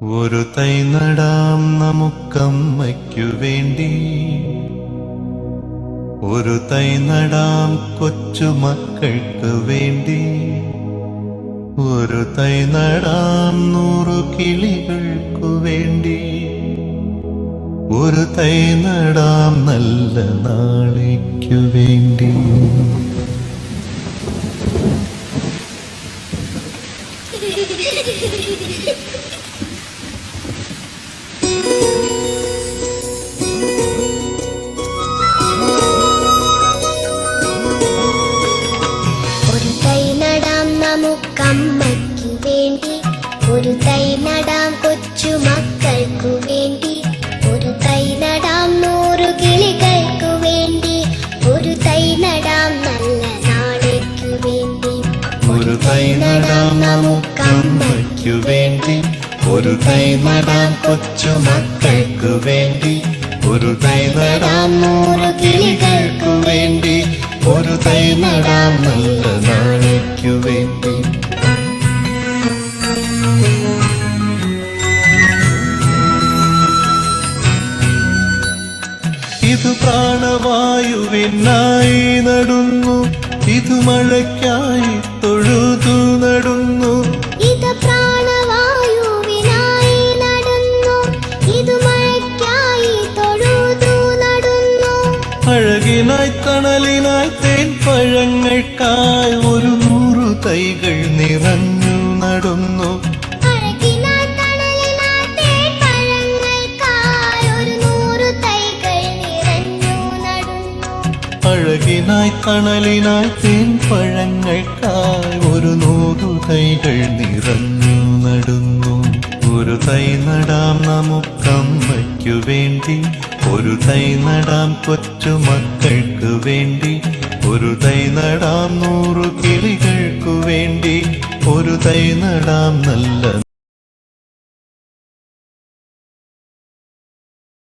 ഒരു തൈ നടാം നമുക്കമ്മയ്ക്കു വേണ്ടി, ഒരു തൈ നടാം കൊച്ചുമക്കൾക്ക് വേണ്ടി, ഒരു തൈ നടാം 100 കിളികൾക്കു വേണ്ടി, ഒരു തൈ നടാം നല്ല നാളേക്കു വേണ്ടി. ഒരു തൈ നടാം നമുക്കമ്മയ്ക്കു വേണ്ടി, ഒരു തൈ നടാം കൊച്ചുമക്കൾക്കു വേണ്ടി, ഒരു തൈ നടാം 100 കിളികൾക്കു വേണ്ടി, ഒരു തൈ നടാം നല്ല നാളേക്കു വേണ്ടി. ഒരു തൈ നടാം നമുക്കമ്മയ്ക്കു വേണ്ടി, ഒരു തൈ നടാം കൊച്ചുമക്കൾക്കു വേണ്ടി, ഒരു തൈ നടാം 100 കിളികൾക്കു വേണ്ടി, ഒരു തൈ നടാം നല്ല നാളേക്കു വേണ്ടി. ഇത് പ്രാണവായുവിനായി നടുന്നു, ഇത് മഴയ്ക്കായി തൊഴുതു നടുന്നു, ഇത് പ്രാണവായുവിനായി നടുന്നു, ഇത് മഴയ്ക്കായി തൊഴുതു നടുന്നു. അഴകിനായി തണലിനായി തേൻ പഴങ്ങൾക്കായി 100 തൈകൾ നിറഞ്ഞു നടുന്നു, അഴകിനായി തണലിനായി തേൻ പഴങ്ങൾക്കായി 100 തൈകൾ നിറഞ്ഞു നടുന്നു. അഴകിനായി തണലിനായി തേൻ പഴങ്ങൾക്കായി 100 തൈകൾ നിറഞ്ഞു നടുന്നു. ഒരു തൈ നടാം നമുക്കമ്മയ്ക്കു വേണ്ടി, ഒരു തൈ നടാം കൊച്ചുമക്കൾക്ക് വേണ്ടി, ഒരു തൈ നടാം 100 കിളികൾക്കു വേണ്ടി, ഒരു തൈ നടാം നല്ല